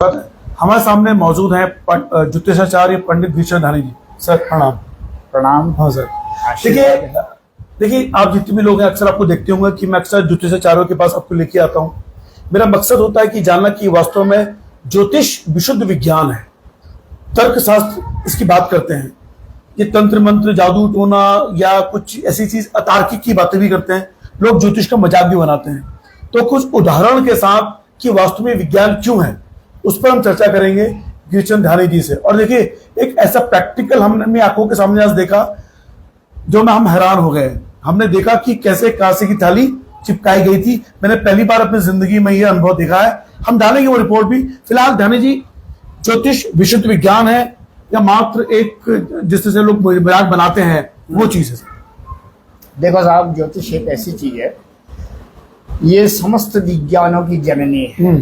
हमारे सामने मौजूद हैं ज्योतिषाचार्य पंडित भीषण धानी जी। सर प्रणाम। प्रणाम। हाँ सर, देखिए आप जितने भी लोग हैं अक्सर आपको देखते होंगे कि मैं अक्सर ज्योतिषाचार्यों के पास आपको लेके आता हूँ। मेरा मकसद होता है कि जानना कि वास्तव में ज्योतिष विशुद्ध विज्ञान है, तर्क शास्त्र इसकी बात करते हैं। ये तंत्र मंत्र जादू टोना या कुछ ऐसी चीज अतार्किक की बातें भी करते हैं, लोग ज्योतिष का मजाक भी बनाते हैं। तो कुछ उदाहरण के साथ कि वास्तव में विज्ञान क्यों है उस पर हम चर्चा करेंगे भीषण धानी जी से। और देखिए एक ऐसा प्रैक्टिकल हमने आंखों के सामने आज देखा जो में हम हैरान हो गए। हमने देखा कि कैसे कांसे की थाली चिपकाई गई थी। मैंने पहली बार अपनी जिंदगी में यह अनुभव देखा है। हम डालेंगे वो रिपोर्ट भी। फिलहाल धानी जी, ज्योतिष विशुद्ध विज्ञान है या मात्र एक जिससे लोग मजाक बनाते हैं वो चीज है? देखो साहब, ज्योतिष एक ऐसी चीज है, ये समस्त विज्ञानों की जननी है।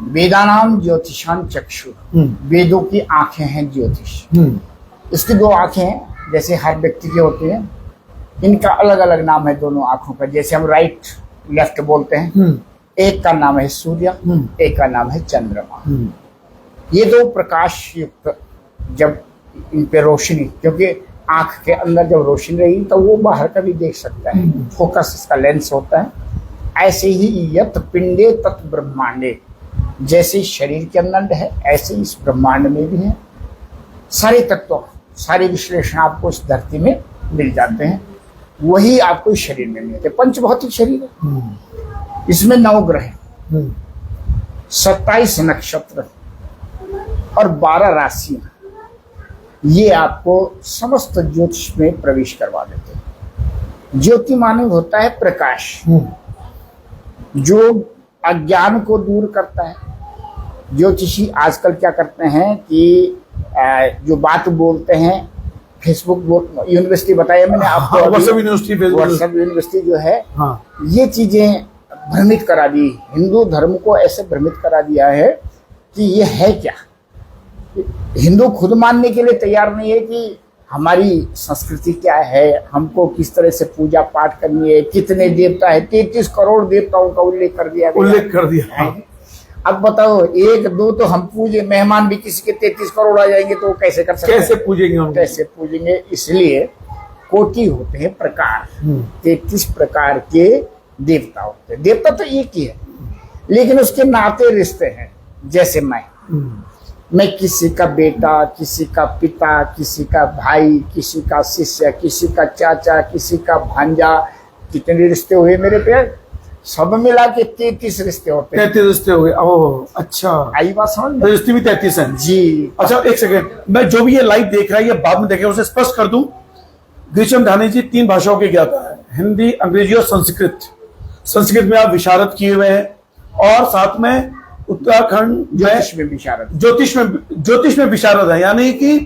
वेदानाम ज्योतिषान चक्षु, वेदों की आंखें हैं ज्योतिष। इसकी दो आंखें हैं, जैसे हर व्यक्ति के होते हैं। इनका अलग अलग नाम है दोनों आंखों का। जैसे हम राइट लेफ्ट बोलते हैं, एक का नाम है सूर्य, एक का नाम है चंद्रमा। ये दो प्रकाश युक्त, जब इन पे रोशनी, क्योंकि आंख के अंदर जब रोशनी रही तो वो बाहर का भी देख सकता है, फोकस इसका लेंस होता है। ऐसे ही यत पिंडे तत् ब्रह्मांडे, जैसे शरीर के अंदर है ऐसे इस ब्रह्मांड में भी है। सारे तत्व, सारे विश्लेषण आपको इस धरती में मिल जाते हैं, वही आपको इस शरीर में मिलते हैं। पंचभौतिक शरीर है, इसमें 9 ग्रह, 27 नक्षत्र और 12 राशियां, ये आपको समस्त ज्योतिष में प्रवेश करवा देते हैं। ज्योति माने होता है प्रकाश, जो अज्ञान को दूर करता है। ज्योतिषी आजकल क्या करते हैं कि जो बात बोलते हैं, फेसबुक यूनिवर्सिटी बताया मैंने आपको, व्हाट्सएप यूनिवर्सिटी जो है, हाँ, ये चीजें भ्रमित करा दी। हिंदू धर्म को ऐसे भ्रमित करा दिया है कि ये है क्या। हिंदू खुद मानने के लिए तैयार नहीं है कि हमारी संस्कृति क्या है, हमको किस तरह से पूजा पाठ करनी है, कितने देवता है। 33 करोड़ देवताओं का उल्लेख कर दिया। अब बताओ, 1-2 तो हम पूजे, मेहमान भी किसी के 33 करोड़ आ जाएंगे तो कैसे कर सकते हैं? कैसे पूजेंगे हम? कैसे पूजेंगे? इसलिए कोटि होते हैं प्रकार, 33 प्रकार के देवता होते हैं। देवता तो एक ही है, लेकिन उसके नाते रिश्ते हैं। जैसे मैं किसी का बेटा, किसी का पिता, किसी का भाई, किसी का शिष्य, किसी का चाचा, किसी का भांजा, कितने रिश्ते हुए मेरे पे? सब मिला के 33 रिश्ते होते हैं। 33 रिश्ते हुए। ओह अच्छा, आई बात समझ में? रिश्ते भी 33 हैं जी। अच्छा एक सेकेंड, मैं जो भी ये लाइव देख रहा है या बाद में देखेगा उसे स्पष्ट कर दूं। भीषण धानी जी 3 भाषाओं के ज्ञाता है, हिंदी, अंग्रेजी और संस्कृत। संस्कृत में आप विशारद किए हुए हैं और साथ में उत्तराखंड ज्योतिष में विशारद है, यानी कि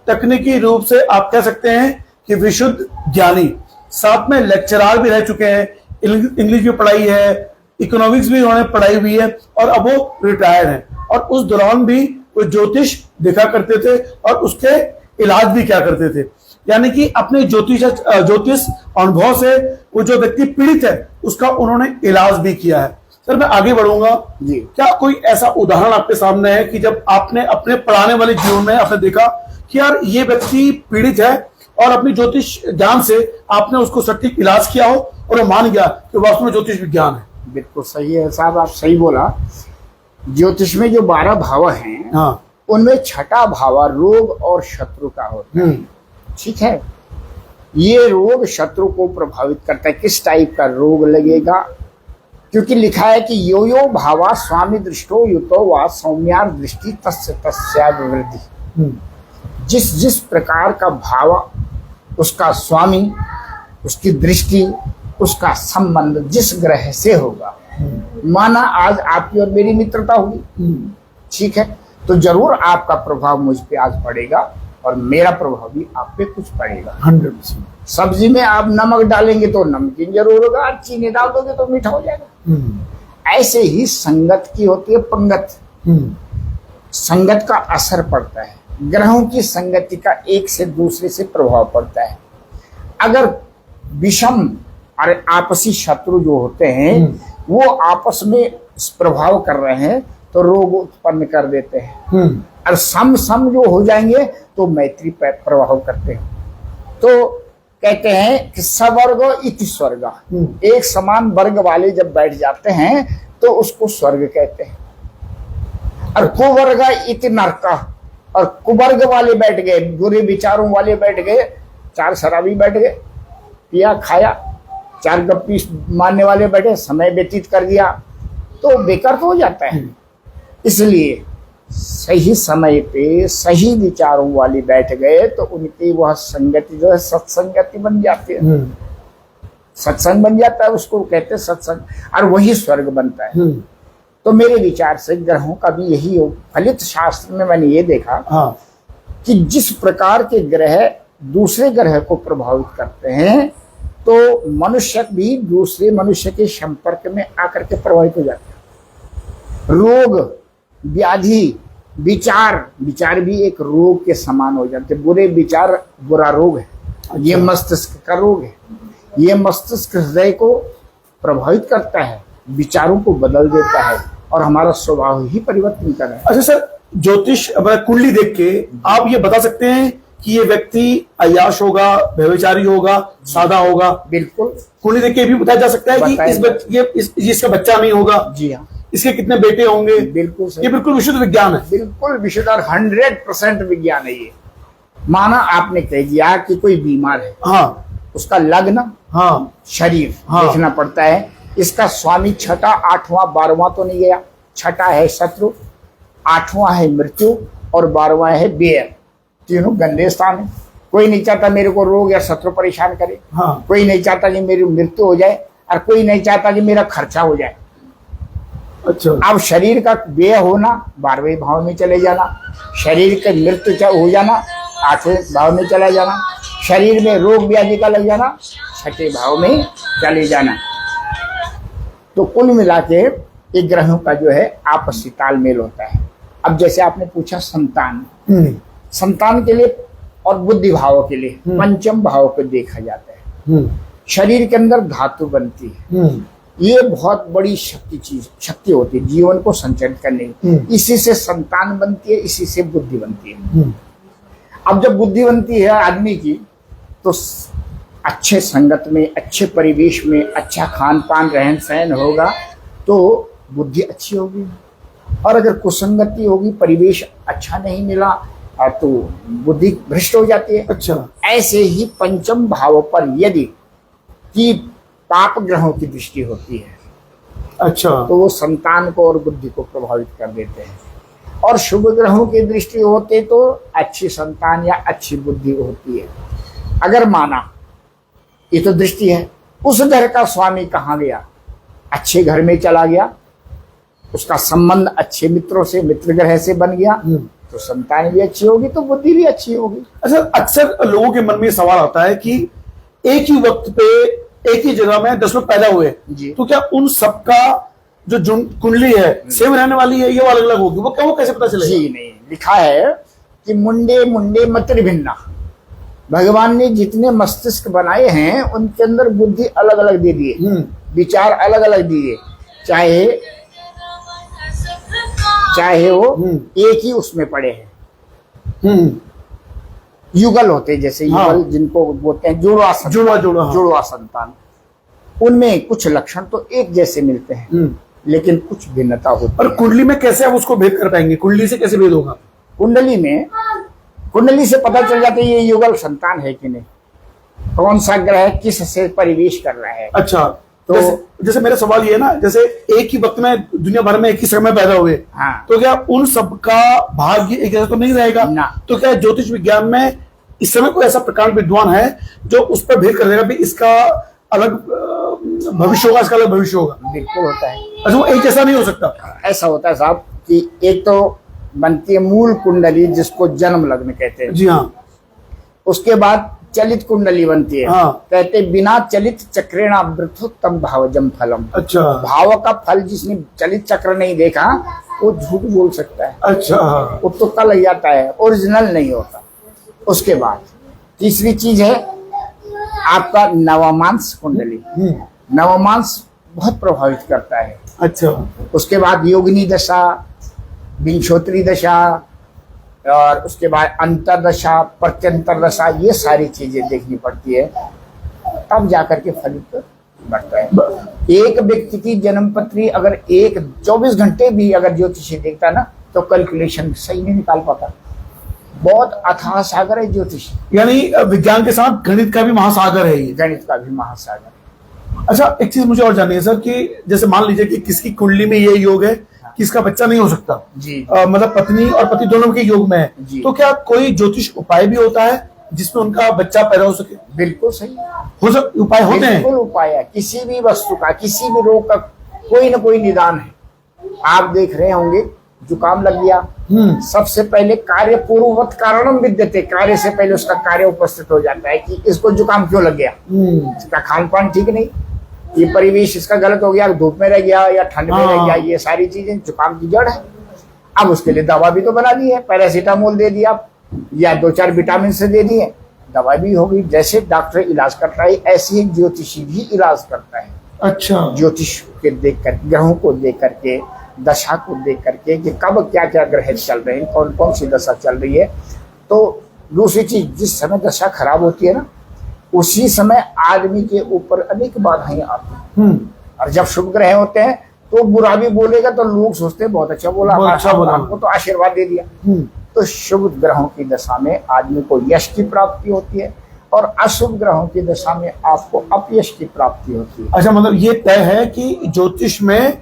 तकनीकी रूप से आप कह सकते हैं कि विशुद्ध ज्ञानी। साथ में लेक्चरार भी रह चुके हैं, इंग्लिश भी पढ़ाई है, इकोनॉमिक्स भी उन्होंने पढ़ाई हुई है और अब वो रिटायर्ड हैं। और उस दौरान भी वो ज्योतिष देखा करते थे और उसके इलाज भी क्या करते थे, यानी कि अपने ज्योतिष अनुभव से वो जो व्यक्ति पीड़ित है उसका उन्होंने इलाज भी किया है। सर मैं आगे बढ़ूंगा जी। क्या कोई ऐसा उदाहरण आपके सामने है कि जब आपने अपने पढ़ाने वाले जीवन में आपने देखा कि यार ये व्यक्ति पीड़ित है और अपनी ज्योतिष ज्ञान से आपने उसको सटीक इलाज किया हो और वो मान गया कि वास्तव में ज्योतिष विज्ञान है? बिल्कुल सही है साहब, आप सही बोला। ज्योतिष में जो 12 भाव हैं, हाँ, उनमें 6ठा भाव रोग और शत्रु का होता है। ठीक है, ये रोग शत्रु को प्रभावित करता है। किस टाइप का रोग लगेगा? क्योंकि लिखा है कि यो यो भावा स्वामी दृष्टो युतो वा सौम्यार दृष्टि तस्य तस्यावृद्धि। जिस जिस प्रकार का भाव, उसका स्वामी, उसकी दृष्टि, उसका संबंध जिस ग्रह से होगा, माना आज आपकी और मेरी मित्रता हुई, ठीक है, तो जरूर आपका प्रभाव मुझ पे आज पड़ेगा और मेरा प्रभाव भी आप पे कुछ पड़ेगा। 100%। सब्जी में आप नमक डालेंगे तो नमकीन जरूर होगा, चीनी डाल दोगे तो मीठा हो जाएगा। ऐसे ही संगत की होती है पंगत। संगत का असर पड़ता है, ग्रहों की संगति का एक से दूसरे से प्रभाव पड़ता है। अगर विषम और आपसी शत्रु जो होते हैं वो आपस में प्रभाव कर रहे हैं तो रोग उत्पन्न कर देते हैं। और सम सम जो हो जाएंगे तो मैत्री प्रभाव करते हैं। तो कहते हैं कि सवर्ग इति स्वर्ग, एक समान वर्ग वाले जब बैठ जाते हैं तो उसको स्वर्ग कहते हैं। और कुवर्ग इति नरक, और कुवर्ग वाले बैठ गए, बुरे विचारों वाले बैठ गए, चार शराबी बैठ गए, पिया खाया, चार गप्पी मारने वाले बैठे, समय व्यतीत कर दिया, तो बेकार तो हो जाता है। इसलिए सही समय पे सही विचारों वाले बैठ गए तो उनकी वह संगति जो है सत्संगति बन जाती है, सत्संग बन जाता है, उसको कहते हैं सत्संग, और वही स्वर्ग बनता है। तो मेरे विचार से ग्रहों का भी यही हो। फलित शास्त्र में मैंने ये देखा कि जिस प्रकार के ग्रह दूसरे ग्रह को प्रभावित करते हैं तो मनुष्य भी दूसरे मनुष्य के संपर्क में आकर के प्रभावित हो जाते हैं। रोग व्याधि विचार, विचार भी एक रोग के समान हो जाते हैं। बुरे विचार बुरा रोग है, ये मस्तिष्क का रोग है। ये मस्तिष्क हृदय को प्रभावित करता है, विचारों को बदल देता है और हमारा स्वभाव ही परिवर्तन कर रहा है। अच्छा सर, ज्योतिष कुंडली देख के आप ये बता सकते हैं कि ये व्यक्ति अय्याश होगा, व्यभिचारी होगा, सादा होगा? बिल्कुल, कुंडली देख के भी बताया जा सकता है कि इसका बच्चा नहीं होगा। जी हाँ। इसके कितने बेटे होंगे? बिल्कुल सही। ये बिल्कुल विशुद्ध विज्ञान है। बिल्कुल विशुद्ध और 100% विज्ञान है ये। माना आपने कह दिया कि कोई बीमार है, हाँ, उसका लग्न, हाँ, शरीर हाँ, देखना पड़ता है। इसका स्वामी छठा, आठवां, 12वां तो नहीं गया। छठा है शत्रु, आठवां है मृत्यु और 12वां है बेर। तीनों गंदे स्थान है। कोई नहीं चाहता मेरे को रोग या शत्रु परेशान करे, हाँ। कोई नहीं चाहता कि मेरी मृत्यु हो जाए, और कोई नहीं चाहता कि मेरा खर्चा हो जाए। अच्छा। अब शरीर का व्यय होना 12वें भाव में चले जाना, शरीर के मृत्यु हो जाना 8वें भाव में चला जाना, शरीर में रोग व्याधि का लग जाना 6ठे भाव में चले जाना। तो कुल मिला के एक ग्रहों का जो है आपसी तालमेल होता है। अब जैसे आपने पूछा संतान, संतान के लिए और बुद्धि भाव के लिए पंचम भाव को देखा जाता है। शरीर के अंदर धातु बनती है, ये बहुत बड़ी शक्ति होती है जीवन को संचालित करने की। इसी से संतान बनती है, इसी से बुद्धि बनती है। अब जब बुद्धि बनती है आदमी की तो अच्छे संगत में, अच्छे परिवेश में, अच्छा खान पान रहन सहन होगा तो बुद्धि अच्छी होगी। और अगर कुसंगति होगी, परिवेश अच्छा नहीं मिला तो बुद्धि भ्रष्ट हो जाती है। अच्छा। ऐसे ही पंचम भाव पर यदि कि पाप ग्रहों की दृष्टि होती है, अच्छा, तो वो संतान को और बुद्धि को प्रभावित कर देते हैं। और शुभ ग्रहों की दृष्टि होते तो अच्छी संतान या अच्छी बुद्धि होती है। अगर माना, ये तो दृष्टि है, उस घर का स्वामी कहाँ गया, अच्छे घर में चला गया, उसका संबंध अच्छे मित्रों से, मित्र ग्रह से बन गया, तो संतान भी अच्छी होगी तो बुद्धि भी अच्छी होगी। अच्छा, अक्सर लोगों के मन में सवाल आता है कि एक ही वक्त पे एक ही जगह में 10 लोग पैदा हुए, तो क्या उन सबका जो कुंडली है सेम रहने वाली है या वो अलग अलग होगी? वो कैसे पता चलेगा? जी नहीं, लिखा है कि मुंडे मुंडे मत भिन्ना। भगवान ने जितने मस्तिष्क बनाए हैं उनके अंदर बुद्धि अलग अलग दे दिए, विचार अलग अलग दिए, चाहे वो एक ही उसमें पड़े हैं। युगल होते, जैसे युगल जिनको बोलते हैं जुड़वा संतान, उनमें कुछ लक्षण तो एक जैसे मिलते हैं लेकिन कुछ भिन्नता होती है। और कुंडली में कैसे आप उसको भेद कर पाएंगे? कुंडली से कैसे भेद होगा? कुंडली से पता चल जाता है ये युगल संतान है कि नहीं, कौन सा ग्रह किस से परिवेश कर रहा है। अच्छा, तो जैसे मेरा सवाल ये है ना, जैसे एक ही वक्त में दुनिया भर में एक ही समय पैदा हुए, हाँ, तो क्या उन सबका भाग्य एक जैसा तो नहीं रहेगा ना? तो क्या ज्योतिष विज्ञान में इस समय कोई ऐसा प्रकांड विद्वान है जो उस पर भेद कर देगा भी इसका अलग भविष्य होगा, इसका अलग भविष्य होगा? बिल्कुल होता है। अच्छा, वो एक जैसा नहीं हो सकता? ऐसा होता है साहब कि एक तो बनती है मूल कुंडली जिसको जन्म लग्न कहते हैं। जी हाँ। उसके बाद चलित कुंडली बनती है। हाँ। कहते बिना चलित चक्रेण आवृतोत्तम भावजम फलम। अच्छा। भाव का फल जिसने चलित चक्र नहीं देखा वो झूठ बोल सकता है। अच्छा। वो तुक्का लग जाता है, ओरिजिनल नहीं होता। उसके बाद तीसरी चीज है आपका नवमांस कुंडली। नवमांस बहुत प्रभावित करता है। अच्छा। उसके बाद योगिनी दशा, विंशोत्तरी दशा और उसके बाद अंतरदशा, प्रत्यंतर दशा, ये सारी चीजें देखनी पड़ती है, तब जाकर के फलित बढ़ता है। एक व्यक्ति की जन्म पत्री अगर 24 घंटे भी अगर ज्योतिषी देखता ना तो कैलकुलेशन सही नहीं निकाल पाता। बहुत अथाह सागर है ज्योतिष, यानी विज्ञान के साथ गणित का भी महासागर है ये। गणित का भी महासागर। अच्छा, एक चीज मुझे और जाननी है सर कि जैसे मान लीजिए कि किसकी कुंडली में ये योग है, किसका बच्चा नहीं हो सकता जी, मतलब पत्नी और पति दोनों के योग में है, जी। तो क्या कोई ज्योतिष उपाय भी होता है जिसमें उनका बच्चा पैदा हो सके? बिल्कुल सही, उपाय होते हैं? बिल्कुल उपाय है। किसी भी वस्तु का, किसी भी रोग का कोई ना कोई निदान है। आप देख रहे होंगे जुकाम लग गया, सबसे पहले कार्य पूर्ववत कारणम विद्यते, कार्य से पहले उसका कार्य उपस्थित हो जाता है कि इसको जुकाम क्यों लग गया। इसका खान पान ठीक नहीं, ये परिवेश इसका गलत हो गया, धूप में रह गया या ठंड में रह गया, ये सारी चीजें जुकाम की जड़ है। अब उसके लिए दवा भी तो बना दी है, पैरासीटामोल दे दिया या 2-4 विटामिन से दे दिए, दवा भी हो गई। जैसे डॉक्टर इलाज करता है ऐसे ही ज्योतिषी भी इलाज करता है। अच्छा, ज्योतिष के देख कर, ग्रहों को देख करके, दशा को देख करके कि कब क्या क्या ग्रह चल रहे हैं, कौन कौन सी दशा चल रही है। तो दूसरी चीज, जिस समय दशा खराब होती है ना, उसी समय आदमी के ऊपर अनेक बाधाएं आती हैं। और जब शुभ ग्रह होते हैं तो बुरा भी बोलेगा तो लोग सोचते हैं बहुत अच्छा बोला, हमको तो आशीर्वाद दे दिया। तो शुभ ग्रहों की दशा में आदमी को यश की प्राप्ति होती है और अशुभ ग्रहों की दशा में आपको अपयश की प्राप्ति होती है। अच्छा, मतलब ये तय है कि ज्योतिष में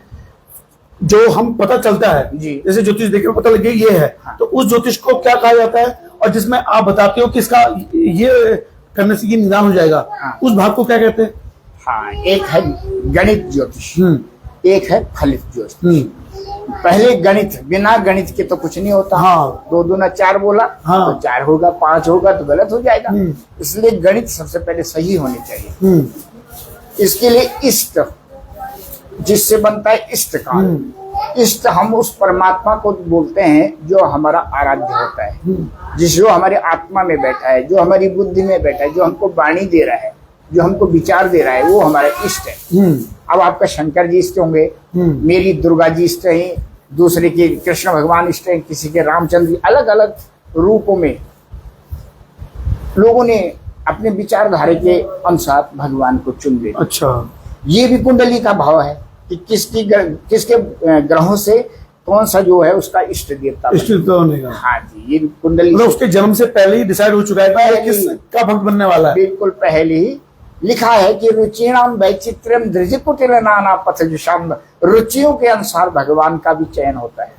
जो हम पता चलता है जी, जैसे ज्योतिष देख के पता लगे ये है, हाँ। तो उस ज्योतिष को क्या कहा जाता है? और जिसमें आप बताते हो कि इसका ये करने से ये निदान हो जाएगा, हाँ। उस भाग को क्या कहते हैं? हाँ, एक है गणित ज्योतिष, एक है फलित ज्योतिष। पहले गणित, बिना गणित के तो कुछ नहीं होता। हाँ। 2 दूना 4 बोला, हाँ। तो 4 होगा, 5 होगा तो गलत हो जाएगा। इसलिए गणित सबसे पहले सही होनी चाहिए। इसके लिए इष्ट, जिससे बनता है इष्ट काल। इष्ट हम उस परमात्मा को बोलते हैं जो हमारा आराध्य होता है, जो हमारे आत्मा में बैठा है, जो हमारी बुद्धि में बैठा है, जो हमको वाणी दे रहा है, जो हमको विचार दे रहा है, वो हमारा इष्ट है। अब आपका शंकर जी इष्ट होंगे, मेरी दुर्गा जी इष्ट है, दूसरे के कृष्ण भगवान इष्ट है, किसी के रामचंद्र जी, अलग अलग रूपों में लोगों ने अपने विचारधारा के अनुसार भगवान को चुन लिया। अच्छा, ये भी कुंडली का भाव है कि किसके ग्रहों से कौन सा जो है उसका इष्ट देवता बनेगा। हाँ जी, ये कुंडली मतलब उसके जन्म से पहले ही डिसाइड हो चुका है कि किसका भक्त बनने वाला है। बिल्कुल पहले ही लिखा है कि रुचिणाम वैचित्र्यम धृजकुटिल नाना पथजुषाम, रुचियों के अनुसार भगवान का भी चयन होता है।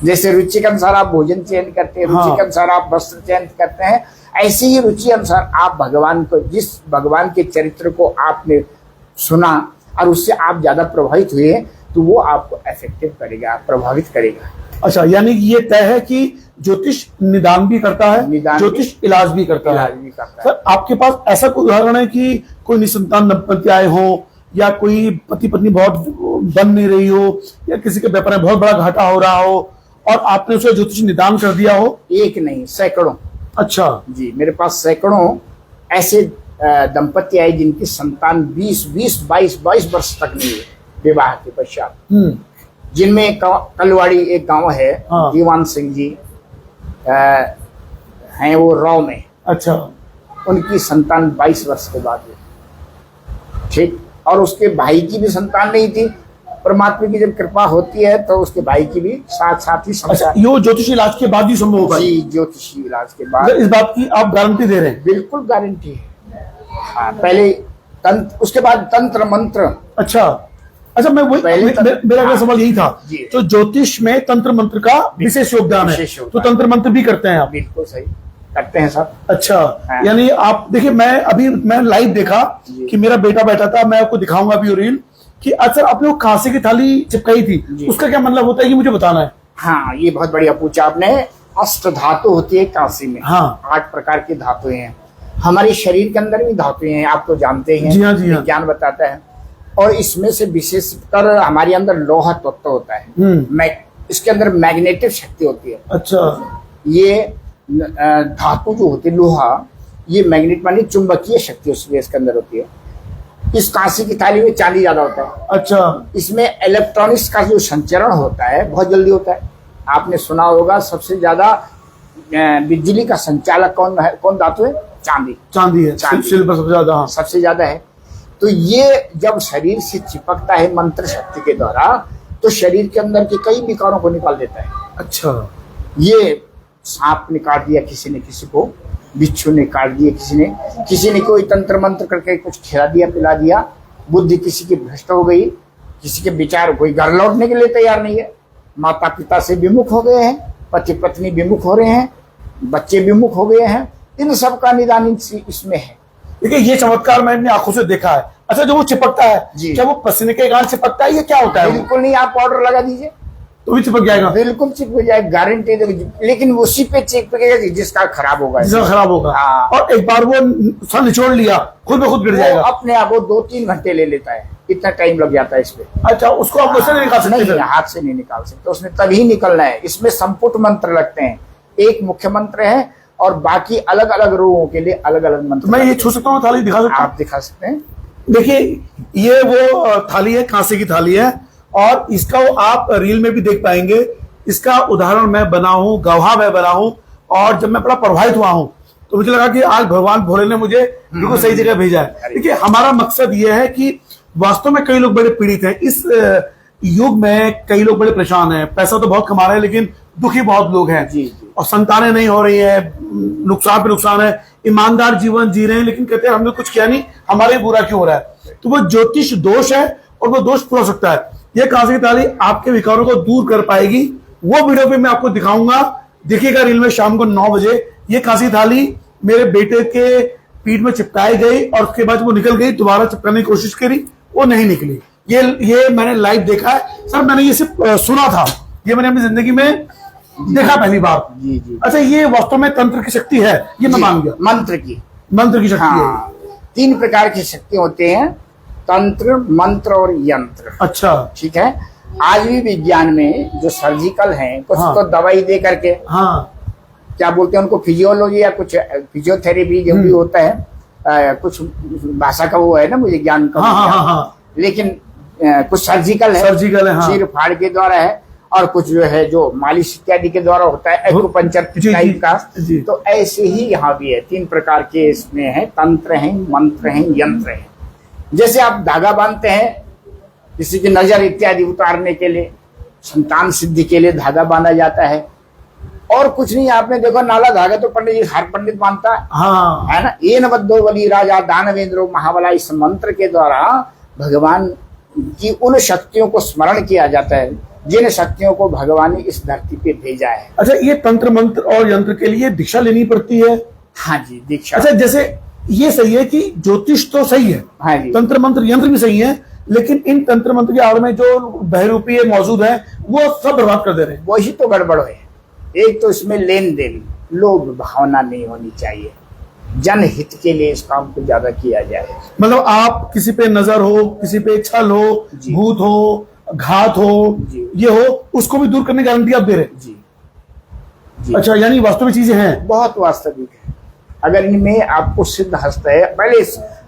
जैसे रुचि के अनुसार आप भोजन चयन करते हैं, रुचि के अनुसार आप वस्त्र चयन करते हैं, ऐसे ही रुचि अनुसार आप भगवान को, जिस भगवान के चरित्र को आपने सुना और उससे आप ज्यादा प्रभावित हुए तो वो आपको इफेक्टिव करेगा, प्रभावित करेगा। अच्छा, यानी ये तय है कि ज्योतिष निदान भी करता है, ज्योतिष इलाज भी करता है। सर, आपके पास ऐसा कोई उदाहरण है कि कोई निसंतान दंपति आए हो या कोई पति पत्नी बहुत बन नहीं रही हो या किसी के व्यापार में बहुत बड़ा घाटा हो रहा हो और आपने उसे ज्योतिष निदान कर दिया हो? एक नहीं, सैकड़ों। अच्छा जी, मेरे पास सैकड़ों ऐसे दंपति आए जिनकी संतान 20-22 वर्ष तक नहीं है विवाह के पश्चात। जिनमें कलवाड़ी एक गांव है, हाँ। दीवान सिंह जी हैं, वो राव में। अच्छा, उनकी संतान 22 वर्ष के बाद हुई, ठीक। और उसके भाई की भी संतान नहीं थी। परमात्मा की जब कृपा होती है तो उसके भाई की भी साथ ही संतान। अच्छा, ये ज्योतिष इलाज के बाद ही संभव होगा? जी, ज्योतिषी इलाज के बाद। इस बात की आप गारंटी दे रहे हैं? बिल्कुल गारंटी है। हाँ, पहले तंत्र, उसके बाद तंत्र मंत्र। अच्छा, मैं वही मेरा अगला सवाल यही था, तो ज्योतिष में तंत्र मंत्र का विशेष योगदान है, तो तंत्र मंत्र भी करते हैं आप? बिल्कुल सही करते हैं सब। अच्छा, हाँ। यानी आप देखिए, मैं लाइव देखा कि मेरा बेटा बैठा था, मैं आपको दिखाऊंगा अभी रील कि अच्छा आपने वो कांसे की थाली चिपकाई थी, उसका क्या मतलब होता है ये मुझे बताना है। हाँ, ये बहुत बढ़िया पूछा आपने। अष्ट धातु होती है कांसे में। हाँ। 8 प्रकार की धातुएं हैं। हमारे शरीर के अंदर भी धातुएं हैं, आप तो जानते हैं। जी हाँ, जी हाँ। विज्ञान बताता है। और इसमें से विशेषकर हमारे अंदर लोहा तत्व होता है। इसके अंदर मैग्नेटिक शक्ति होती है। अच्छा, ये धातु जो होती है लोहा, ये मैग्नेट मानी चुंबकीय शक्ति उसके अंदर होती है। इस कांसे की थाली में चांदी ज्यादा होता है। अच्छा, इसमें इलेक्ट्रॉनिक्स का जो संचरण होता है बहुत जल्दी होता है। आपने सुना होगा सबसे ज्यादा बिजली का संचालक कौन धातु है? चांदी। चांदी है, सिल्वर सबसे ज्यादा। हाँ। सबसे ज्यादा है। तो ये जब शरीर से चिपकता है मंत्र शक्ति के द्वारा, तो शरीर के अंदर के कई विकारों को निकाल देता है। अच्छा। ये सांप ने काट दिया किसी ने, किसी को बिच्छू ने काट दिया, किसी ने कोई तंत्र मंत्र करके कुछ खिला दिया पिला दिया, बुद्धि किसी की भ्रष्ट हो गई, किसी के विचार, कोई घर लौटने के लिए तैयार नहीं है, माता पिता से विमुख हो गए हैं, पति पत्नी विमुख हो रहे हैं, बच्चे विमुख हो गए हैं। इन सब का निदान इसमें है। देखिए ये चमत्कार मैंने अपनी आंखों से देखा है। अच्छा, जो वो चिपकता है, क्या वो पसीने के कारण चिपकता है, ये क्या होता है? बिल्कुल नहीं, आप पाउडर लगा दीजिए तो भी चिपक जाएगा। बिल्कुल चिपक जाएगा, गारंटी। लेकिन उसी पे चिपकेगा जिसका खराब होगा, जिसका खराब होगा। और एक बार वो सन निचोड़ लिया, खुद ब खुद गिर जाएगा अपने आप। वो 2-3 घंटे ले लेता है, इतना टाइम लग जाता है इसमें। अच्छा, उसको आप वैसे नहीं निकाल सकते? नहीं, हाथ से नहीं निकाल सकते, उसमें तभी निकलना है। इसमें संपुट मंत्र लगते हैं, एक मुख्य मंत्र है और बाकी अलग अलग रोगों के लिए अलग अलग मंत्र। मैं ये छू सकता हूँ, थाली दिखा सकता हूँ? आप दिखा सकते हैं। देखिए ये वो थाली है, कांसे की थाली है, और इसका वो आप रील में भी देख पाएंगे। इसका उदाहरण मैं बना हूं, गवाह मैं बना हूं, और जब मैं बड़ा प्रभावित हुआ हूं तो मुझे लगा कि आज भगवान भोले ने मुझे बिल्कुल सही जगह भेजा है। देखिए हमारा मकसद ये है कि वास्तव में कई लोग बड़े पीड़ित हैं इस युग में, कई लोग बड़े परेशान हैं, पैसा तो बहुत कमा रहे हैं लेकिन दुखी बहुत लोग हैं। और संतानें नहीं हो रही है, नुकसान पे नुकसान है, ईमानदार जीवन जी रहे हैं लेकिन कहते हैं हमने कुछ किया नहीं, हमारे बुरा क्यों हो रहा है। तो वो ज्योतिष दोष है और वो दोष पूरा हो सकता है। ये कांसे की थाली आपके विकारों को दूर कर पाएगी। वो वीडियो पे मैं आपको दिखाऊंगा, देखिएगा रील में शाम को 9 बजे। ये कांसे की थाली मेरे बेटे के पीठ में चिपकाई गई और उसके बाद वो निकल गई, दोबारा चिपकाने की कोशिश करी, वो नहीं निकली। ये मैंने लाइव देखा है सर, मैंने ये सिर्फ सुना था, ये मैंने अपनी जिंदगी में देखा पहली बार। जी। अच्छा, ये वास्तव में तंत्र की शक्ति है, ये मैं मान गया। मंत्र की शक्ति हाँ। है। 3 प्रकार की शक्ति होते हैं, तंत्र, मंत्र और यंत्र। अच्छा, ठीक है। आज भी विज्ञान में जो सर्जिकल हैं, कुछ हाँ। तो दवाई दे करके, हाँ, क्या बोलते हैं उनको, फिजियोलॉजी या कुछ फिजियोथेरेपी जो भी होता है, कुछ भाषा का वो है ना, मुझे ज्ञान का। हाँ। लेकिन कुछ सर्जिकल है, हाँ। चीर फाड़ के द्वारा है, और कुछ जो है जो मालिश इत्यादि के द्वारा होता है, एक्यूपंक्चर टाइप का। तो ऐसे ही यहाँ भी है, 3 प्रकार के इसमें है, तंत्र हैं, मंत्र हैं, यंत्र हैं। जैसे आप धागा बांधते हैं किसी की नजर इत्यादि उतारने के लिए, संतान सिद्धि के लिए धागा बांधा जाता है, और कुछ नहीं। आपने देखो नाला धागा तो पंडित जी, हर पंडित बांधता है, हाँ। है ना। ये नवद्दो बली राजा दानवेंद्रो महाबला, इस मंत्र के द्वारा भगवान की उन शक्तियों को स्मरण किया जाता है जिन शक्तियों को भगवान ने इस धरती पे भेजा है। अच्छा, ये तंत्र मंत्र और यंत्र के लिए दीक्षा लेनी पड़ती है? हाँ जी, दीक्षा। अच्छा, जैसे ये सही है कि ज्योतिष तो सही है, हाँ जी, तंत्र मंत्र यंत्र भी सही है, लेकिन इन तंत्र मंत्र की आड़ में जो बहरूपी मौजूद है वो सब बर्बाद कर दे रहे हैं। वही तो गड़बड़ है। एक तो इसमें लेन देन, लोभ भावना नहीं होनी चाहिए, जनहित के लिए इस काम को ज्यादा किया जाए। मतलब आप किसी पे नजर हो, किसी पे छल हो, भूत हो, घात हो, ये हो, उसको भी दूर करने की गारंटी आप दे रहे हैं? जी। अच्छा, यानी वास्तविक चीजें हैं, बहुत वास्तविक है। अगर इनमें आपको सिद्ध हस्त है, पहले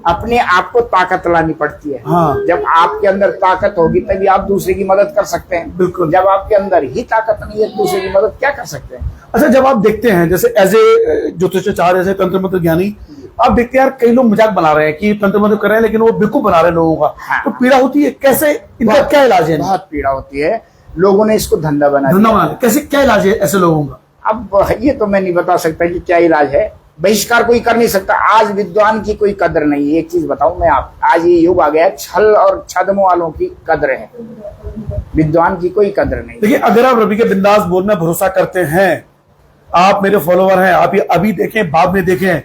अपने आप को ताकत लानी पड़ती है। हाँ। जब आपके अंदर ताकत होगी तभी आप दूसरे की मदद कर सकते हैं। बिल्कुल। जब आपके अंदर ही ताकत नहीं है, दूसरे की मदद क्या कर सकते हैं? अच्छा, जब आप देखते हैं जैसे एज ए ज्योतिषाचार्य, जैसे तंत्र मंत्र ज्ञानी, आप देखते हैं यार कई लोग मजाक बना रहे हैं कि तंत्र मंत्र कर रहे हैं लेकिन वो बेवकूफ बना रहे हैं लोगों का। हाँ। तो पीड़ा होती है, कैसे, इनका क्या इलाज है? बहुत पीड़ा होती है, लोगों ने इसको धंधा बना दिया। कैसे, क्या इलाज है ऐसे लोगों का? अब ये तो मैं नहीं बता सकता कि क्या इलाज है। बहिष्कार कोई कर नहीं सकता। आज विद्वान की कोई कदर नहीं है। एक चीज बताऊं मैं आप, आज ये युग आ गया है, छल और छद्म वालों की कदर है, विद्वान की कोई कदर नहीं। देखिए, अगर आप रवि के बिंदास बोल में भरोसा करते हैं, आप मेरे फॉलोवर हैं, आप ये अभी देखें बाद में देखें,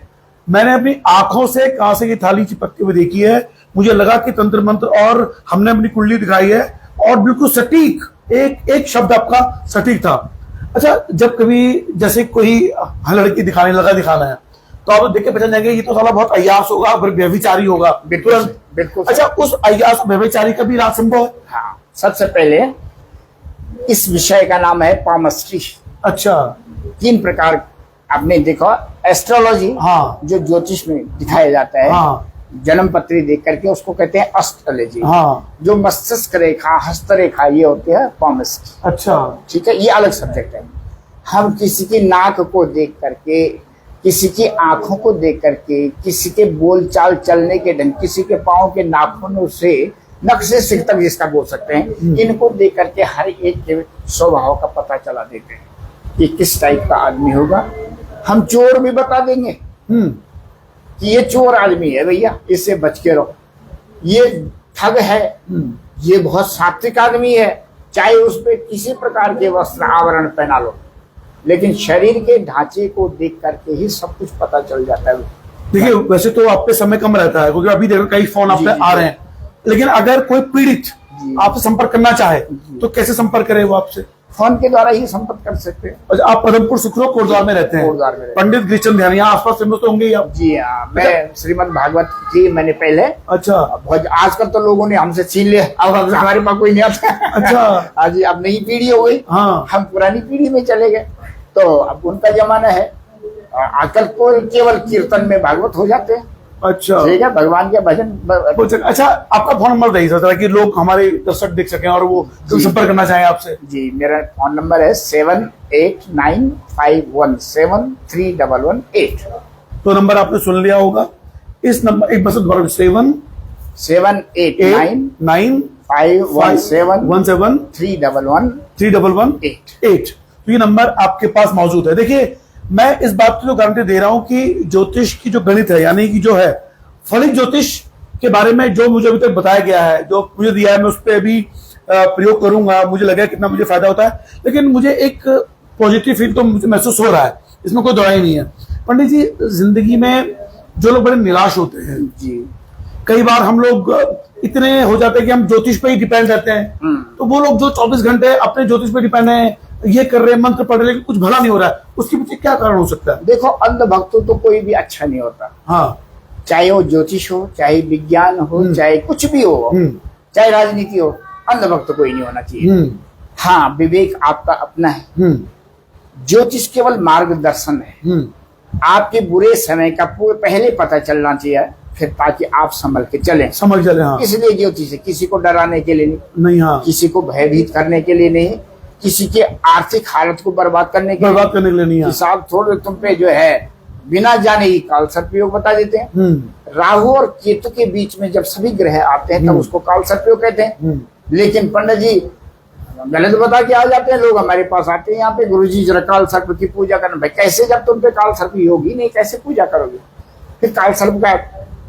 मैंने अपनी आंखों से कांसे की थाली चिपकते हुए देखी है। मुझे लगा कि तंत्र मंत्र, और हमने अपनी कुंडली दिखाई है और बिल्कुल सटीक, एक शब्द आपका सटीक था। अच्छा, जब कभी जैसे कोई लड़की दिखाना है तो आप देख के पहचान जाएंगे ये तो साला बहुत अय्यास होगा, व्यभिचारी होगा। बिल्कुल। अच्छा, उस अय्यास व्यभिचारी का भी इलाज संभव है? हाँ, सबसे पहले इस विषय का नाम है पामस्ट्री। अच्छा, 3 प्रकार आपने देखा, एस्ट्रोलॉजी, हाँ, जो ज्योतिष में दिखाया जाता है, हाँ, जन्म पत्री देख करके उसको कहते हैं एस्ट्रोलॉजी। हाँ। जो मस्तिष्क रेखा, हस्तरेखा, ये होती है कॉमर्स। अच्छा। ठीक है, ये अलग सब्जेक्ट है। हम किसी की नाक को देख करके, किसी की आंखों को देख करके, किसी के बोलचाल चलने के ढंग, किसी के पाँव के नाखूनों से नख से सिर तक जिसका बोल सकते हैं, इनको देख करके हर एक के स्वभाव का पता चला देते हैं कि किस टाइप का आदमी होगा। हम चोर भी बता देंगे कि ये चोर आदमी है भैया, इससे बच के रहो। ये ठग है, ये बहुत सात्विक आदमी है, चाहे उस पर किसी प्रकार के वस्त्र आवरण पहना लो, लेकिन शरीर के ढांचे को देख करके ही सब कुछ पता चल जाता है। देखिए, वैसे तो आप पे समय कम रहता है क्योंकि अभी देखो कई फोन आप पे आ रहे हैं, लेकिन अगर कोई पीड़ित आपसे संपर्क करना चाहे तो कैसे संपर्क करे वो आपसे? फोन के द्वारा ही संपर्क कर सकते हैं। आप पदमपुर सुखरो कोटद्वार में रहते हैं? कोटद्वार में। पंडित गिरिचंद ध्यान यहाँ आसपास फेमस तो होंगे ही आप? जी हाँ, मैं श्रीमद् भागवत की मैंने पहले। अच्छा। आजकल तो लोगों ने हमसे छीन लिया, अब हमारे पास कोई नहीं आता। अच्छा। आज अब नई पीढ़ी हो गई। हाँ। हम पुरानी पीढ़ी में चले गए, तो अब उनका जमाना है। आजकल को केवल कीर्तन में भागवत हो जाते हैं। अच्छा, ठीक है, भगवान के भजन। अच्छा, आपका फोन नंबर दे सकता है कि लोग हमारे दर्शक देख सकें और वो संपर्क करना चाहें आपसे? जी, मेरा फोन नंबर है 7895173118। तो नंबर आपने सुन लिया होगा। इस नंबर एक बस दोबारा 78951173118। तो ये नंबर आपके पास मौजूद है। देखिए, मैं इस बात की तो गारंटी दे रहा हूं कि ज्योतिष की जो गणित है, यानी कि जो है फलिक ज्योतिष के बारे में जो मुझे अभी तक बताया गया है, जो मुझे दिया है, मैं उस पर अभी प्रयोग करूंगा। मुझे लगा कितना मुझे फायदा होता है, लेकिन मुझे एक पॉजिटिव फील तो मुझे महसूस हो रहा है, इसमें कोई दौराई नहीं है। पंडित जी, जिंदगी में जो लोग बड़े निराश होते हैं जी, कई बार हम लोग इतने हो जाते हैं कि हम ज्योतिष पे ही डिपेंड रहते हैं, तो वो लोग जो 24 घंटे अपने ज्योतिष पे डिपेंड है, ये कर रहे हैं, मंत्र पढ़ रहे हैं, कुछ भला नहीं हो रहा है, उसके पीछे क्या कारण हो सकता है? देखो, अंधभक्त तो कोई भी अच्छा नहीं होता। हाँ। चाहे वो ज्योतिष हो, चाहे विज्ञान हो, चाहे कुछ भी हो, चाहे राजनीति हो, अंधभक्त कोई नहीं होना चाहिए। हाँ, विवेक आपका अपना है। ज्योतिष केवल मार्गदर्शन है। आपके बुरे समय का पहले पता चलना चाहिए, फिर ताकि आप संभल के चलें। हाँ। इसलिए ज्योतिष है, किसी को डराने के लिए नहीं। हाँ। किसी को भयभीत करने के लिए नहीं, किसी के आर्थिक हालत को बर्बाद करने के लिए नहीं। हिसाब थोड़े तुम पे जो है बिना जाने ही काल सर्पयोग बता देते हैं। राहु और केतु के बीच में जब सभी ग्रह आते हैं तब उसको काल सर्पयोग कहते हैं। लेकिन पंडित जी गलत बता के आ जाते हैं लोग, हमारे पास आते हैं यहाँ पे, गुरुजी जरा काल सर्प की पूजा करना। भाई कैसे, जब तुम पे काल सर्प होगी नहीं, कैसे पूजा करोगे? फिर काल सर्प का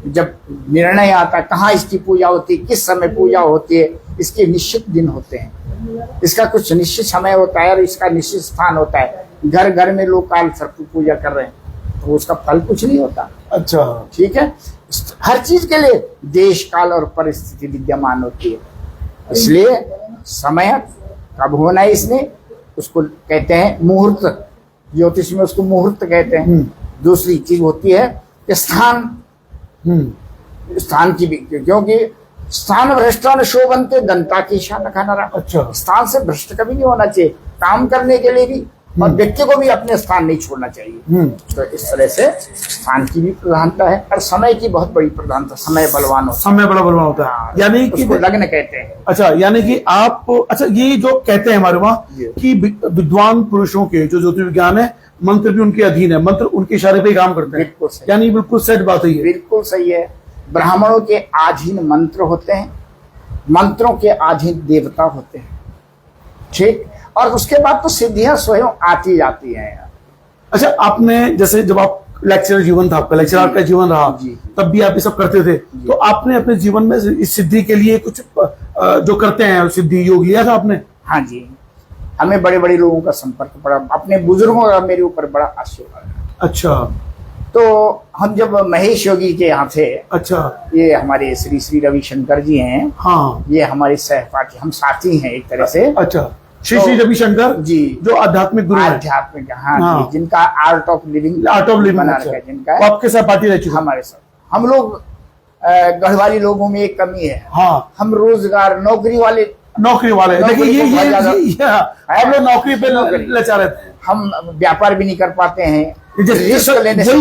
जब निर्णय आता है, कहाँ इसकी पूजा होती है, किस समय पूजा होती है, इसके निश्चित दिन होते हैं, इसका कुछ निश्चित समय होता है और इसका निश्चित स्थान होता है। घर घर में लोग काल सर्प की पूजा कर रहे हैं तो उसका फल कुछ नहीं होता। अच्छा, ठीक है। हर चीज के लिए देश काल और परिस्थिति विद्यमान होती है, इसलिए समय कब होना है इसने, उसको कहते हैं मुहूर्त। ज्योतिष में उसको मुहूर्त कहते हैं। दूसरी चीज होती है कि स्थान की भी, क्योंकि स्थान भ्रष्टान शोभन्ते दंता की शान खाना। अच्छा, स्थान से भ्रष्ट कभी नहीं होना चाहिए, काम करने के लिए भी, और व्यक्ति को भी अपने स्थान नहीं छोड़ना चाहिए। तो इस तरह से स्थान की भी प्रधानता है और समय की बहुत बड़ी प्रधानता। समय बलवान होता है। समय बड़ा बलवान होता है, यानी कि लग्न कहते हैं। अच्छा, यानी कि आप, अच्छा, ये जो कहते हैं हमारे वहाँ कि विद्वान पुरुषों के जो ज्योतिष विज्ञान है, मंत्र भी उनके अधीन है, मंत्र उनके इशारे पे काम करते हैं। बिल्कुल सही, यानी बिल्कुल सेट बात है। बिल्कुल सही है। ब्राह्मणों के अधीन मंत्र होते हैं, मंत्रों के अधीन देवता होते हैं, ठीक। और उसके बाद तो सिद्धियां स्वयं आती जाती हैं। अच्छा, आपने जैसे जब आप लेक्चरर जीवन था, आपका लेक्चरर का जीवन रहा, तब भी आप ये सब करते थे, तो आपने अपने जीवन में इस सिद्धि के लिए कुछ जो करते हैं सिद्धि योग लिया था आपने? हाँ जी, हमें बड़े बड़े लोगों का संपर्क पड़ा, अपने बुजुर्गों का मेरे ऊपर बड़ा आशीर्वाद है। अच्छा, तो हम जब महेश योगी के यहाँ थे, अच्छा, ये हमारे श्री श्री रविशंकर जी हैं। हाँ, ये हमारे सहपाठी, हम साथी हैं एक तरह से। अच्छा, श्री श्री रविशंकर जी, जो आध्यात्मिक गुरु हैं। आध्यात्मिक, हाँ, जिनका आर्ट ऑफ लिविंग बना रखा है, जिनका आपके साथ पार्टी रह चुकी है। हमारे साथ, हम लोग गढ़वाली लोगों में एक कमी है। हाँ, हम रोजगार नौकरी वाले देखिए, ये हम लोग नौकरी पे लचा रहते हैं, हम व्यापार भी नहीं कर पाते हैं। यही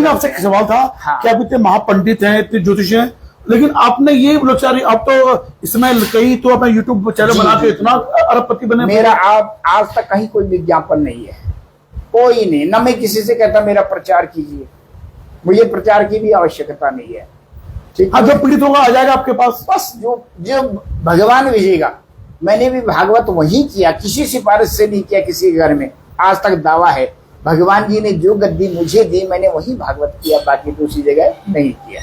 आपसे सवाल था कि आप इतने महापंडित हैं, इतने ज्योतिष हैं, लेकिन आपने ये लोचारी, आप तो इसमें कई तो अपना यूट्यूब चैनल जी, बना के जी, इतना अरबपति बने। मेरा आज तक कहीं कोई विज्ञापन नहीं है, कोई नहीं, न मैं किसी से कहता मेरा प्रचार कीजिए, मुझे प्रचार की भी आवश्यकता नहीं है। ठीक हाँ, है, जब पीड़ित होगा आ जाएगा आपके पास। बस जो जो भगवान भेजेगा। मैंने भी भागवत वही किया, किसी सिफारिश से नहीं किया किसी के घर में, आज तक दावा है। भगवान जी ने जो गद्दी मुझे दी मैंने वही भागवत किया, बाकी दूसरी जगह नहीं किया।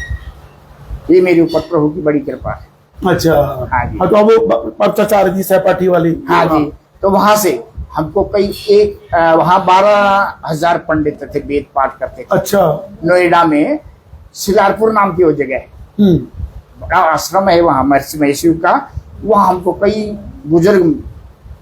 ये मेरे ऊपर प्रभु की बड़ी कृपा है। अच्छा, हाँ जी। हाँ, तो अब चर्चा आ रही थी सहपाठी वाली। हाँ जी, तो वहां से हमको वहां 12,000 पंडित थे, वेद पाठ करते थे। अच्छा। नोएडा में शिकारपुर नाम की वो जगह है, बड़ा आश्रम है वहां महर्षि महेश का। वहां हमको कई बुजुर्ग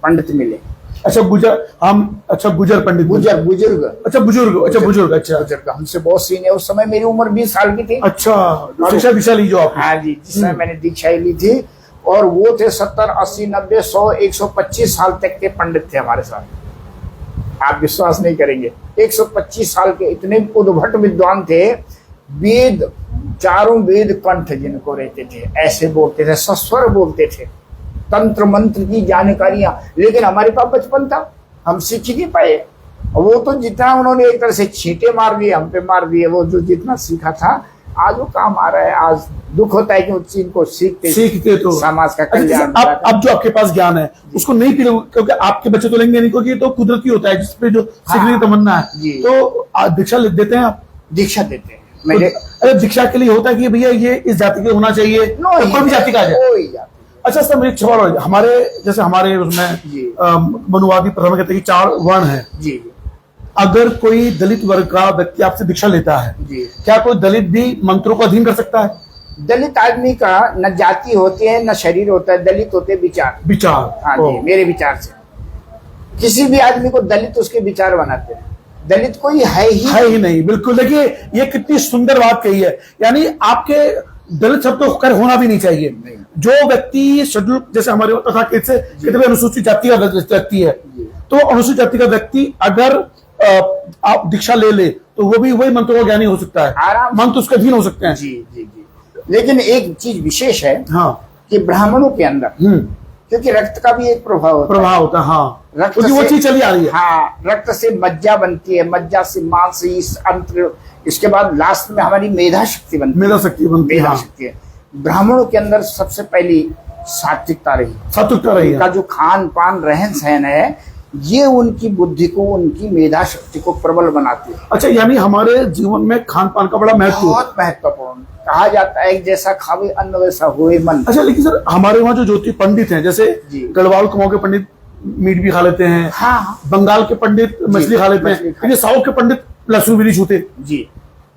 पंडित मिले। अच्छा, गुजर पंडित। बुजुर्ग अच्छा, बुजुर्ग। हमसे बहुत सीनियर, उस समय मेरी उम्र 20 साल की थी। अच्छा, दीक्षा ली जो आप। हाँ जी, जिस समय मैंने दीक्षा ली थी, और वो थे 70, 80, 90, 100, 125 साल तक के पंडित थे हमारे साथ। आप विश्वास नहीं करेंगे, 125 साल के इतने उद्भट विद्वान थे। वेद, चारों वेद कंठ जिनको रहते थे, ऐसे बोलते थे, सस्वर बोलते थे, तंत्र मंत्र की जानकारियां। लेकिन हमारे पास बचपन था, हम सीख ही नहीं पाए। वो तो जितना उन्होंने एक तरह से छींटे मार दिए, हम पे मार दिए, वो जो जितना सीखा था आज वो काम आ रहा है। आज दुख होता है कि उस चीज को सीखते तो समाज का कल्याण। अब जो आपके पास ज्ञान है उसको नहीं पी, क्योंकि आपके बच्चे तो लेंगे नहीं, क्योंकि तो कुदरती होता है जिसपे जो सीखने की तमन्ना है। तो दीक्षा देते हैं आप? दीक्षा देते हैं। अरे दीक्षा के लिए होता है कि भैया ये इस जाति का होना चाहिए, कोई भी जाति का आ जाए। अच्छा सर, मेरी सवाल, हमारे उसमें मनुवादी प्रथम कहते हैं कि 4 वर्ण है जी। अगर कोई दलित वर्ग का व्यक्ति आपसे दीक्षा लेता है जी, क्या कोई दलित भी मंत्रों को अधीन कर सकता है? दलित आदमी का न जाति होती है न शरीर होता है, दलित होते विचार। हाँ जी, मेरे विचार से किसी भी आदमी को दलित उसके विचार बनाते हैं। दलित कोई है ही नहीं। बिल्कुल, देखिए ये कितनी सुंदर बात कही है। यानी आपके दलित शब्द तो खैर होना भी नहीं चाहिए। जो व्यक्ति शेड्यूल, जैसे हमारे तथाकथित से कितने अनुसूचित जाति का व्यक्ति है, तो अनुसूचित जाति का व्यक्ति अगर आप दीक्षा ले तो वो भी वही मंत्रों का ज्ञानी हो सकता है, आराम मंत्र उसके अधीन हो सकते हैं। जी जी जी। लेकिन एक चीज विशेष है, हाँ, कि ब्राह्मणों के अंदर क्योंकि रक्त का भी एक प्रभाव होता है। हाँ, रक्त क्योंकि वो चीज चली आ रही है। हाँ, रक्त से मज्जा बनती है, मज्जा से मांस, इस अंतर, इसके बाद लास्ट में हमारी मेधा शक्ति बनती है। ब्राह्मणों के अंदर सबसे पहली सात्विकता रही का जो खान पान रहन सहन है, ये उनकी बुद्धि को, उनकी मेधा शक्ति को प्रबल बनाती है। अच्छा, यानी हमारे जीवन में खान पान का बड़ा महत्व, बहुत महत्वपूर्ण। कहा जाता है जैसा खावे अन्न वैसा होए मन। अच्छा, लेकिन सर हमारे वहाँ जो ज्योतिष पंडित हैं, जैसे गढ़वाल कुमाऊं के पंडित मीट भी खा लेते हैं, हाँ, बंगाल के पंडित मछली खा लेते हैं, साउथ के पंडित लहसुन भी नहीं छूते जी।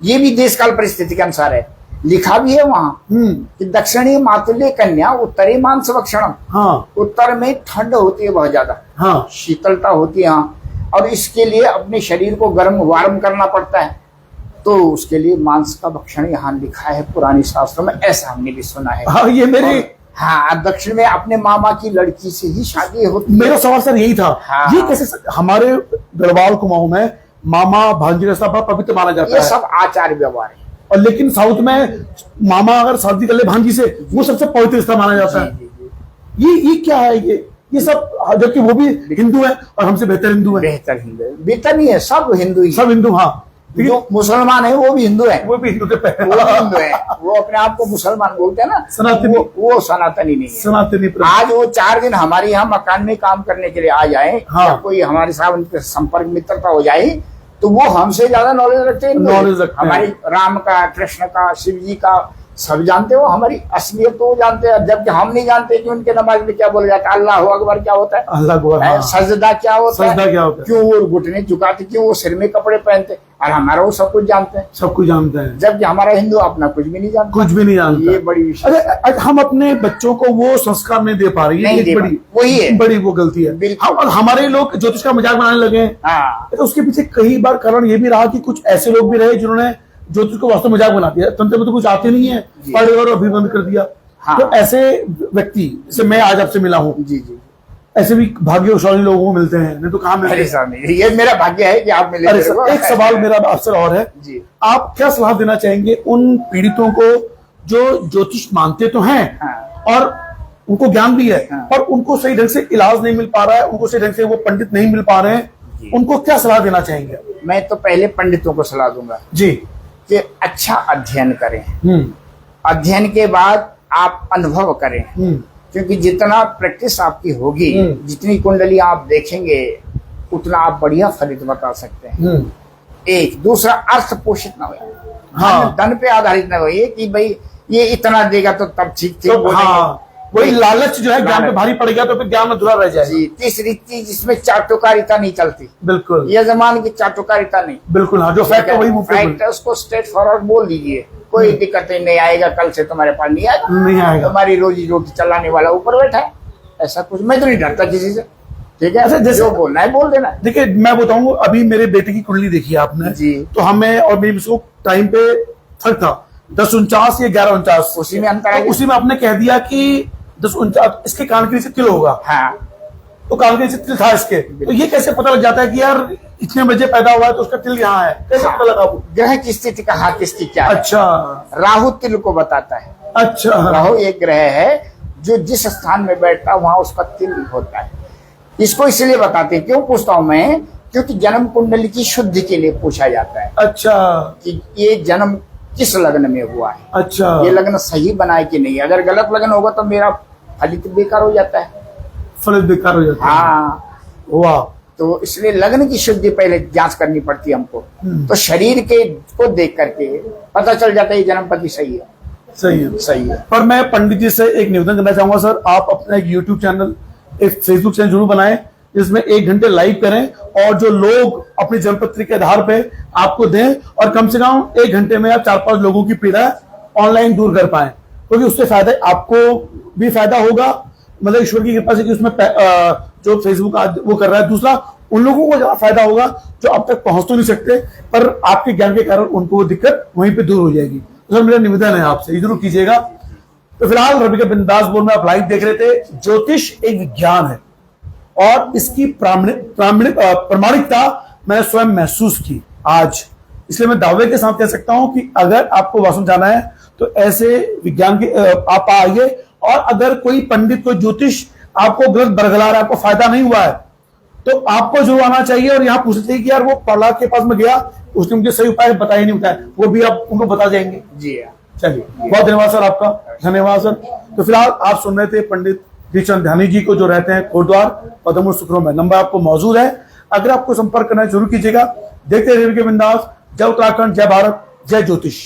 ये भी देश काल परिस्थिति के अनुसार है। लिखा भी है वहाँ कि दक्षिणी मातुल्य कन्या उत्तरी मांस भक्षणम। हाँ, उत्तर में ठंड होती है बहुत ज्यादा, हाँ, शीतलता होती है, हाँ, और इसके लिए अपने शरीर को वार्म करना पड़ता है। तो उसके लिए मांस का भक्षण यहाँ लिखा है पुरानी शास्त्रों में, ऐसा हमने भी सुना है। हाँ, ये मेरी, हाँ, दक्षिण में अपने मामा की लड़की से ही शादी होती है। मेरा सवाल सर यही था। हाँ, ये कैसे हमारे गढ़वाल कुमाऊं में मामा भांजी का बड़ा पवित्र माना जाता है? ये सब आचार व्यवहार है। और लेकिन साउथ में मामा अगर शादी कर ले भांजी से, वो सबसे पवित्र रिश्ता माना जाता है। ये क्या है? ये सब, जबकि वो भी हिंदू है और हमसे बेहतर हिंदू है। बेहतर नहीं है, सब हिंदू ही, सब हिंदू। हाँ, जो मुसलमान है वो भी हिंदू है, वो भी हिंदू के हिंदू है। वो अपने आप को मुसलमान बोलते हैं ना, सनातनी। वो सनातनी नहीं है, सनातनी। आज वो 4 दिन हमारे यहाँ मकान में काम करने के लिए आ जाए, हाँ, या कोई हमारे साथ उनके संपर्क मित्रता हो जाए, तो वो हमसे ज्यादा नॉलेज रखते हैं। हमारी राम का, कृष्ण का, शिव जी का सब जानते हो, हमारी असलियत तो जानते हैं, जबकि हम नहीं जानते कि उनके नमाज में क्या बोला जाता है, अल्लाह अकबर क्या होता है, अल्लाह अकबर, हाँ, सजदा क्या होता है, क्यों वो घुटने झुकाते, क्यों वो सिर में कपड़े पहनते, और हमारा वो सब कुछ जानते हैं, जबकि हमारा हिंदू अपना कुछ भी नहीं जानता, ये बड़ी विषय। हम अपने बच्चों को वो संस्कार नहीं दे पा रहे, वही है, बड़ी वो गलती है। हमारे लोग ज्योतिष का मजाक बनाने लगे, तो उसके पीछे कई बार कारण ये भी रहा कि कुछ ऐसे लोग भी रहे जिन्होंने ज्योतिष को वास्तव मजाक बना दिया, तंत्र में तो कुछ आते नहीं है, पढ़े और अभिबंध कर दिया। हाँ, तो ऐसे व्यक्ति जैसे मैं आज आपसे मिला हूँ, जी जी, ऐसे भी भाग्यशाली लोगों को मिलते हैं, नहीं तो कहाँ मिलते। ये मेरा भाग्य है कि आप मिले। एक सवाल मेरा आपसे और है जी, आप क्या सलाह देना चाहेंगे उन पीड़ितों को जो ज्योतिष मानते तो हैं हाँ। और उनको ज्ञान भी है, हाँ। पर उनको सही ढंग से इलाज नहीं मिल पा रहा है, उनको सही ढंग से वो पंडित नहीं मिल पा रहे हैं, उनको क्या सलाह देना चाहेंगे? मैं तो पहले पंडितों को सलाह दूंगा जी। कि अच्छा अध्ययन करें, हम्म। अध्ययन के बाद आप अनुभव करें, क्योंकि जितना प्रैक्टिस आपकी होगी, जितनी कुंडली आप देखेंगे, उतना आप बढ़िया फलित बता सकते हैं। एक दूसरा, अर्थ पोषित ना हो, हाँ। धन पे आधारित ना हो, ये कि भाई ये इतना देगा तो तब ठीक ठीक तो बोलेंगे। हाँ, वही लालच जो है ज्ञान पे भारी पड़ गया तो फिर ज्ञान अधूरा रह जाएगा। जी। तीसरी चीज, इसमें चाटुकारिता नहीं चलती, बिल्कुल ये जमान की चाटुकारिता नहीं। बिल्कुल, हाँ, जो फैक्ट है वही मुंह पे फैक्ट है, उसको स्ट्रेट फॉरवर्ड बोल दीजिए, कोई दिक्कत नहीं आएगा, कल से तुम्हारे पास नहीं आएगा, नहीं आएगा। तुम्हारी रोजी रोटी चलाने वाला ऊपर बैठा है, ऐसा कुछ। मैं तो नहीं डरता किसी से, ठीक है। अच्छा, जैसे- जो बोलना है बोल देना। देखिए, मैं बताऊंगा, अभी मेरे बेटे की कुंडली देखी है आपने जी। तो हमें और मेरी मिस को टाइम पे फर्क था, 1049 या 1149, उसी में अंतर आ तो गया। उसी में आपने कह दिया कि 1049 इसके कान के नीचे तिल होगा, हाँ, तो कान के नीचे तिल था इसके, तो ये कैसे पता लग जाता है कि यार इतने बजे पैदा हुआ है तो उसका तिल यहाँ है, कैसे पता लगा आपको? ग्रह की स्थिति का हाथ इसकी क्या है? अच्छा राहु तिल को बताता है। अच्छा, राहु एक ग्रह है जो जिस स्थान में बैठता है वहां उसका तिल होता है। इसको इसलिए बताते हैं, क्यों पूछता हूं मैं, क्योंकि जन्म कुंडली की शुद्धि के लिए पूछा जाता है अच्छा, कि ये जन्म किस लग्न में हुआ है, अच्छा, ये लग्न सही बना है कि नहीं। अगर गलत लग्न होगा तो मेरा फलित बेकार हो जाता है। फल बेकार हो जाता है। हाँ, वाह, तो इसलिए लग्न की शुद्धि पहले जांच करनी पड़ती है हमको। तो शरीर के को देख करके पता चल जाता है ये जन्मपति सही है, सही है। सही है। पर मैं पंडित जी से एक निवेदन करना चाहूंगा सर, आप अपना एक यूट्यूब चैनल, एक फेसबुक चैनल जरूर बनाएं, जिसमें 1 घंटे लाइव करें और जो लोग अपनी जन्मपत्री के आधार पे आपको दें, और कम से कम 1 घंटे में आप 4-5 लोगों की पीड़ा ऑनलाइन दूर कर पाए, क्योंकि उससे फायदा आपको भी फायदा होगा, मतलब ईश्वर की कृपा से कि उसमें जो फेसबुक वो कर रहा है। दूसरा, उन लोगों को ज्यादा फायदा होगा जो अब तक पहुंच तो नहीं सकते, पर आपके ज्ञान के कारण उनको वो दिक्कत वहीं पे दूर हो जाएगी। तो सर, मेरा निवेदन है आपसे, ये जरूर कीजिएगा। तो फिलहाल रवि का बिंदास बोल में आप लाइव देख रहे थे। ज्योतिष एक विज्ञान है और इसकी प्रामाणिकता मैंने स्वयं महसूस की आज, इसलिए मैं दावे के साथ कह सकता हूं कि अगर आपको वास्तु जाना है तो ऐसे विज्ञान के आप आइए, और अगर कोई पंडित, कोई ज्योतिष आपको गलत बरगला रहा है, आपको फायदा नहीं हुआ है, तो आपको जरूर आना चाहिए और यहाँ पूछना चाहिए कि यार वो प्रहलाद के पास में गया, उसने मुझे सही उपाय बताया नहीं बताया, वो भी आप उनको बता जाएंगे। जी हाँ। चलिए, बहुत धन्यवाद सर आपका, धन्यवाद सर। तो फिलहाल आप सुन रहे थे पंडित कृष्ण ध्यानी जी को, जो रहते हैं कोटद्वार पदमपुर सुखरों में। नंबर आपको मौजूद है, अगर आपको संपर्क करना है जरूर कीजिएगा। देखते रहिए रवि के बिंदास। जय उत्तराखंड, जय भारत, जय ज्योतिष।